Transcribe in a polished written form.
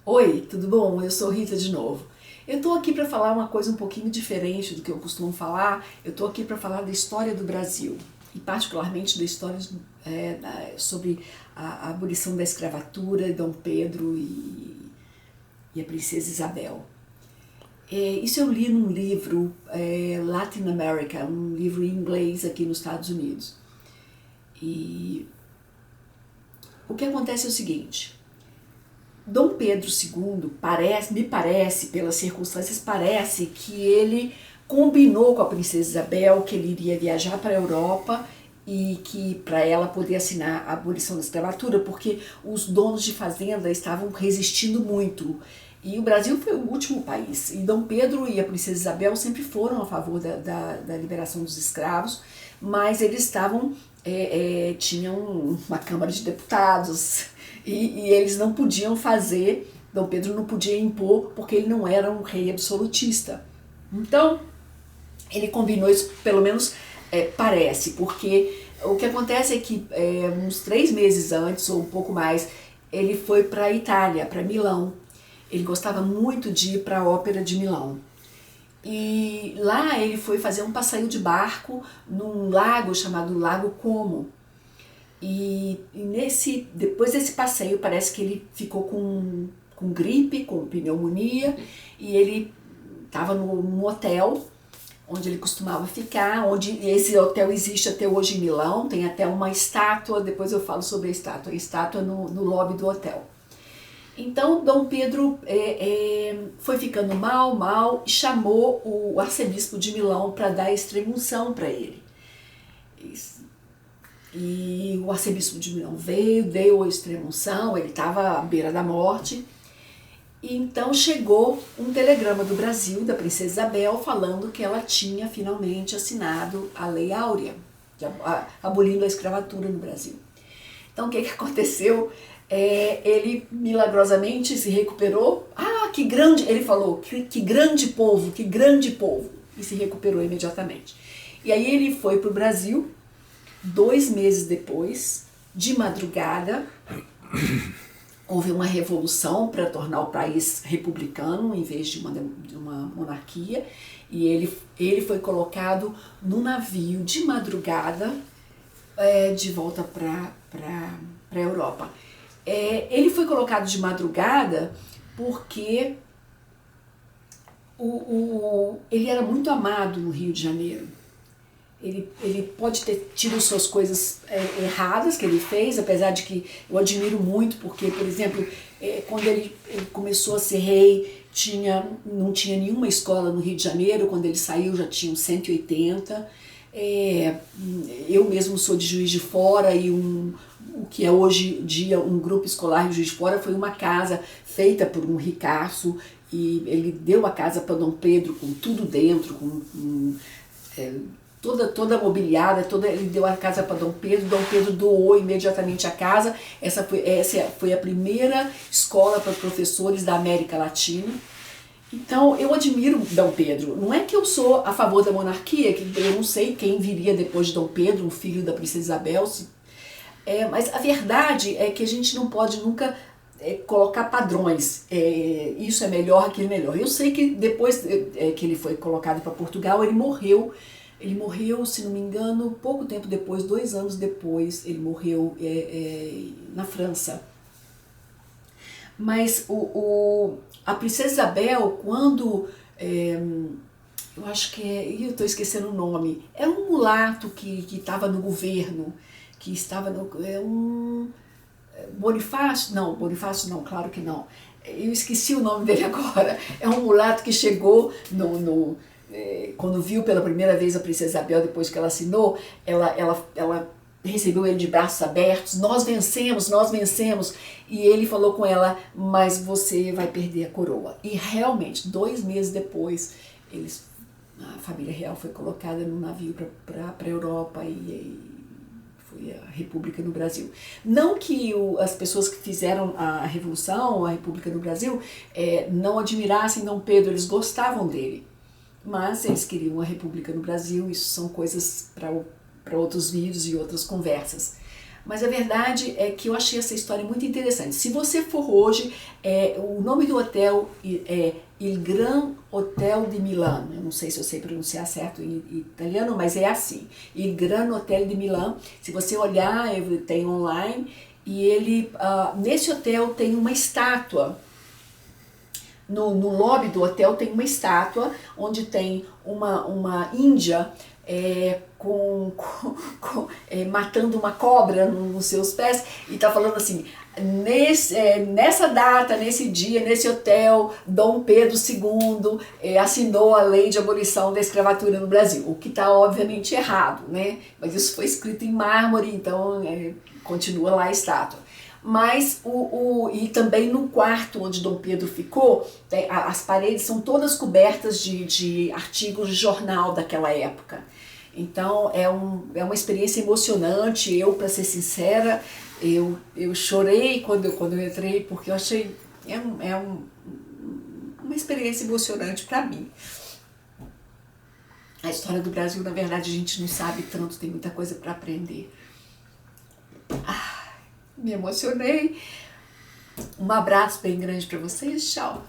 Oi, tudo bom? Eu sou Rita de novo. Eu estou aqui para falar uma coisa um pouquinho diferente do que eu costumo falar. Eu estou aqui para falar da história do Brasil e particularmente da história sobre a abolição da escravatura, Dom Pedro e a princesa Isabel. Isso eu li num livro Latin America, um livro em inglês aqui nos Estados Unidos. E o que acontece é o seguinte: Dom Pedro II me parece, pelas circunstâncias, parece que ele combinou com a princesa Isabel que ele iria viajar para a Europa e que para ela poder assinar a abolição da escravatura, porque os donos de fazenda estavam resistindo muito. E o Brasil foi o último país. E Dom Pedro e a princesa Isabel sempre foram a favor da liberação dos escravos, mas eles tinham uma Câmara de Deputados e eles não podiam fazer, Dom Pedro não podia impor porque ele não era um rei absolutista. Então, ele combinou isso, pelo menos parece, porque o que acontece é que uns 3 meses antes, ou um pouco mais, ele foi para a Itália, para Milão. Ele gostava muito de ir para a Ópera de Milão. E lá ele foi fazer um passeio de barco num lago chamado Lago Como. Depois desse passeio parece que ele ficou com gripe, com pneumonia, e ele estava num hotel onde ele costumava ficar, onde esse hotel existe até hoje em Milão, tem até uma estátua, depois eu falo sobre a estátua no lobby do hotel. Então Dom Pedro foi ficando mal e chamou o arcebispo de Milão para dar a extrema-unção para ele. E o arcebispo de Milão veio, deu a extrema-unção, ele estava à beira da morte. E então chegou um telegrama do Brasil, da princesa Isabel, falando que ela tinha finalmente assinado a Lei Áurea, abolindo a escravatura no Brasil. Então o que aconteceu? Ele milagrosamente se recuperou. Ah, que grande! Ele falou, que grande povo, que grande povo! E se recuperou imediatamente. E aí ele foi para o Brasil. 2 meses depois, de madrugada, houve uma revolução para tornar o país republicano em vez de uma monarquia, e ele foi colocado no navio de madrugada de volta para a Europa. Ele foi colocado de madrugada porque ele era muito amado no Rio de Janeiro. Ele pode ter tido suas coisas erradas que ele fez, apesar de que eu admiro muito, porque, por exemplo, quando ele começou a ser rei, não tinha nenhuma escola no Rio de Janeiro, quando ele saiu já tinham 180. Eu mesmo sou de Juiz de Fora e o que é hoje em dia um grupo escolar em Juiz de Fora foi uma casa feita por um ricaço, e ele deu a casa para Dom Pedro com tudo dentro, toda mobiliada, ele deu a casa para Dom Pedro doou imediatamente a casa. Essa foi a primeira escola para professores da América Latina. Então eu admiro Dom Pedro. Não é que eu sou a favor da monarquia, que eu não sei quem viria depois de Dom Pedro, um filho da princesa Isabel, mas a verdade é que a gente não pode nunca colocar padrões, isso é melhor, aquilo é melhor. Eu sei que depois que ele foi colocado para Portugal, ele morreu, se não me engano, pouco tempo depois, 2 anos depois, ele morreu na França. Mas a princesa Isabel, quando, eu acho que eu estou esquecendo o nome, é um mulato que estava no governo, que estava Bonifácio não, claro que não. Eu esqueci o nome dele agora. É um mulato que chegou quando viu pela primeira vez a princesa Isabel, depois que ela assinou, ela recebeu ele de braços abertos. Nós vencemos. E ele falou com ela, mas você vai perder a coroa. E realmente, 2 meses depois, a família real foi colocada num navio para a Europa e foi a República no Brasil. Não que as pessoas que fizeram a Revolução, a República no Brasil, não admirassem Dom Pedro, eles gostavam dele. Mas eles queriam a República no Brasil, isso são coisas para outros vídeos e outras conversas. mas a verdade é que eu achei essa história muito interessante. Se você for hoje, o nome do hotel é Il Gran Hotel de Milan. Eu não sei se eu sei pronunciar certo em italiano, mas é assim, Il Gran Hotel de Milan. Se você olhar, tem online, e ele, nesse hotel tem uma estátua. No lobby do hotel tem uma estátua onde tem uma índia matando uma cobra nos seus pés, e tá falando assim: nessa data, nesse dia, nesse hotel, Dom Pedro II assinou a lei de abolição da escravatura no Brasil, o que está obviamente errado, né? Mas isso foi escrito em mármore, então continua lá a estátua. Mas e também no quarto onde Dom Pedro ficou, as paredes são todas cobertas de artigos de jornal daquela época. Então é uma experiência emocionante. Eu, para ser sincera, eu chorei quando eu entrei, porque eu achei uma experiência emocionante para mim. A história do Brasil, na verdade, a gente não sabe tanto, tem muita coisa para aprender. Me emocionei. Um abraço bem grande para vocês. Tchau.